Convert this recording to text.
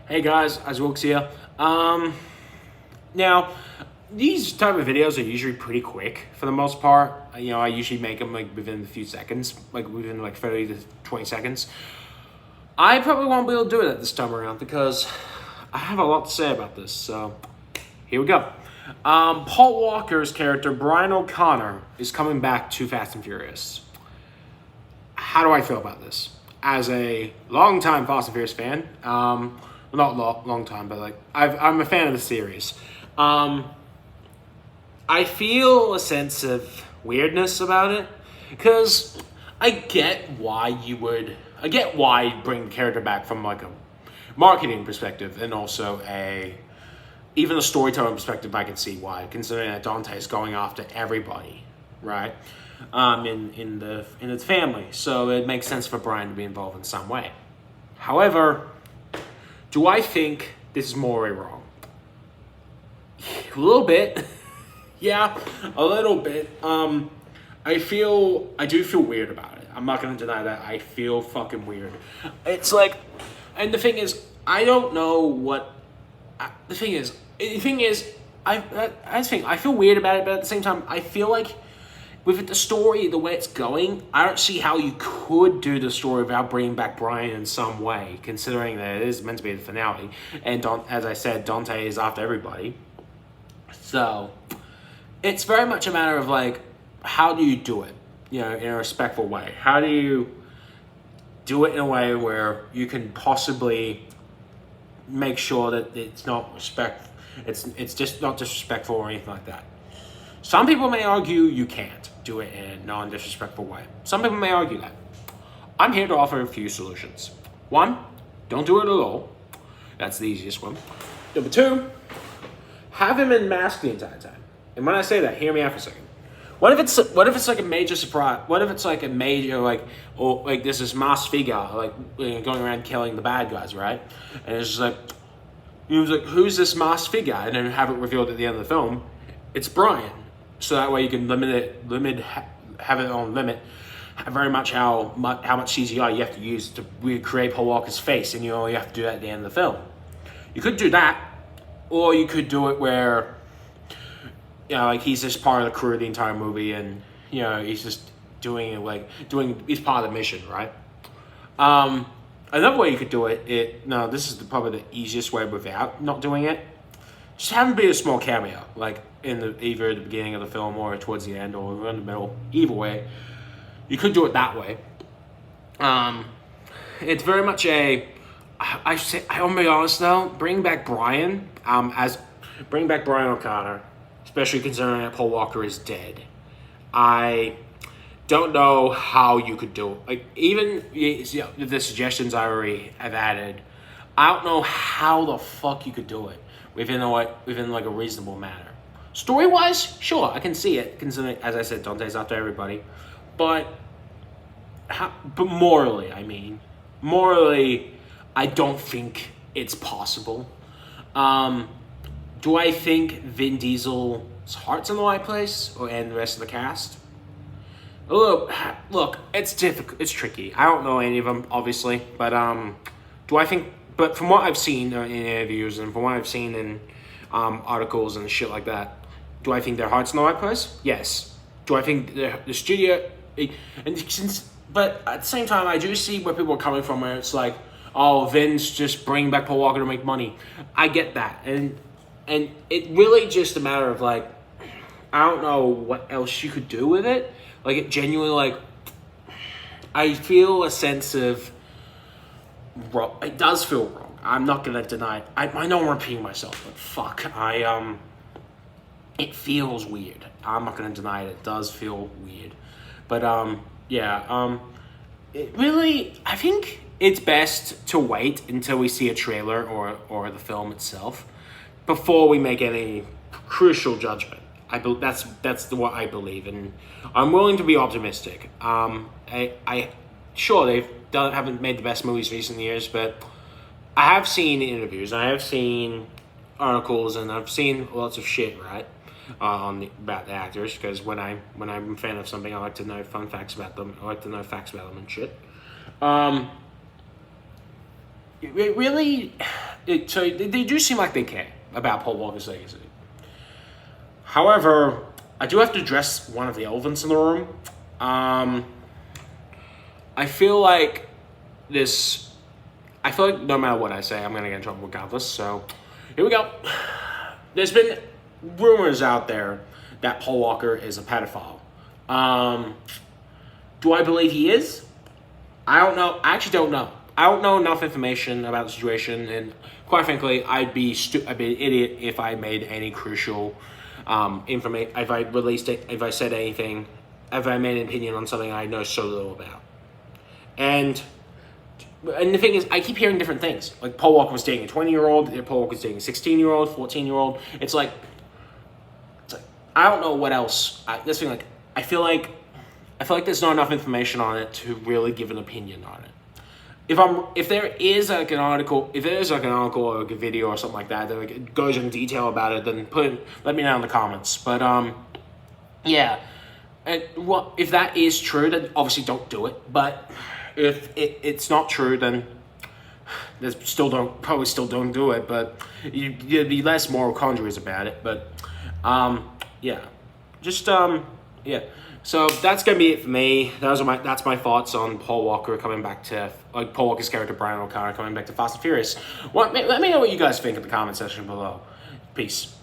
Hey guys, Azwilks here. Now, these type of videos are usually pretty quick for the most part. I usually make them like within a few seconds, like within like 30 to 20 seconds. I probably won't be able to do it this time around because I have a lot to say about this. So, here we go. Paul Walker's character, Brian O'Connor, is coming back to Fast and Furious. How do I feel about this? As a longtime Fast and Furious fan, not long time, but like I'm a fan of the series. I feel a sense of weirdness about it because I get why bring the character back from like a marketing perspective and also even a storytelling perspective. I can see why, considering that Dante is going after everybody, right? In the family, so it makes sense for Brian to be involved in some way. However, do I think this is morally wrong? A little bit. Yeah, a little bit. I do feel weird about it. I'm not gonna deny that. I feel fucking weird. It's like, and the thing is, I don't know what. The thing is, I feel weird about it, but at the same time, I feel like with the story, the way it's going, I don't see how you could do the story without bringing back Brian in some way, considering that it is meant to be the finale. And as I said, Dante is after everybody. So, it's very much a matter of like, how do you do it? In a respectful way. How do you do it in a way where you can possibly make sure that it's not it's just not disrespectful or anything like that. Some people may argue you can't do it in a non-disrespectful way. Some people may argue that. I'm here to offer a few solutions. One, don't do it at all. That's the easiest one. Number two, have him in mask the entire time. And when I say that, hear me out for a second. What if it's like a major surprise? What if it's like a major there's this masked figure going around killing the bad guys, right? And it's just like, he was like, who's this masked figure? And then have it revealed at the end of the film, it's Brian. So that way you can have it on limit, very much how much CGI you have to use to recreate Paul Walker's face, and you only have to do that at the end of the film. You could do that, or you could do it where, he's just part of the crew the entire movie, and he's just he's part of the mission, right? Another way you could do it, this is probably the easiest way without not doing it. Just have him be a small cameo, like either at the beginning of the film or towards the end or in the middle. Either way, you could do it that way. It's very much I'm be honest though, bring back Brian O'Connor, especially considering that Paul Walker is dead. I don't know how you could do it. Like, even the suggestions I already have added, I don't know how the fuck you could do it within like a reasonable manner. Story-wise, sure, I can see it, considering, as I said, Dante's after everybody. But morally, I don't think it's possible. Do I think Vin Diesel's heart's in the right place, and the rest of the cast? Look, it's difficult. It's tricky. I don't know any of them, obviously, but do I think? But from what I've seen in interviews and from what I've seen in articles and shit like that, do I think their heart's in the right place? Yes. Do I think the studio? But at the same time, I do see where people are coming from, where it's like, oh, Vince just bring back Paul Walker to make money. I get that, and it really just a matter of like, I don't know what else you could do with it. Like, it genuinely, I feel a sense of wrong. It does feel wrong. I'm not gonna deny it. I know I'm repeating myself, but fuck, it feels weird. I'm not gonna deny it. It does feel weird, but it really, I think it's best to wait until we see a trailer or the film itself before we make any crucial judgment. That's what I believe, and I'm willing to be optimistic. Sure, haven't made the best movies in recent years, but I have seen interviews, I have seen articles, and I've seen lots of shit, right, about the actors. Because when I'm a fan of something, I like to know fun facts about them. I like to know facts about them and shit. It really, So they do seem like they care about Paul Walker's legacy. However, I do have to address one of the elephants in the room. I feel like this. I feel like no matter what I say, I'm gonna get in trouble regardless. So here we go. There's been rumors out there that Paul Walker is a pedophile. Do I believe he is? I don't know. I actually don't know. I don't know enough information about the situation, and quite frankly, I'd be an idiot if I made any crucial information. If I released it, if I said anything, if I made an opinion on something I know so little about. And the thing is, I keep hearing different things. Like Paul Walker was dating a 20-year-old, Paul Walker was dating a 16-year-old, 14-year-old. It's like I don't know what else. This thing, like I feel like there's not enough information on it to really give an opinion on it. If there is like an article, or like a video or something like that that like goes in detail about it, then let me know in the comments. But yeah, and if that is true, then obviously don't do it. But if it's not true, then probably still don't do it. But you'd be less moral quandaries about it. But yeah, just yeah. So that's gonna be it for me. That's my thoughts on Paul Walker coming back to Paul Walker's character Brian O'Connor coming back to Fast and Furious. Let me know what you guys think in the comment section below. Peace.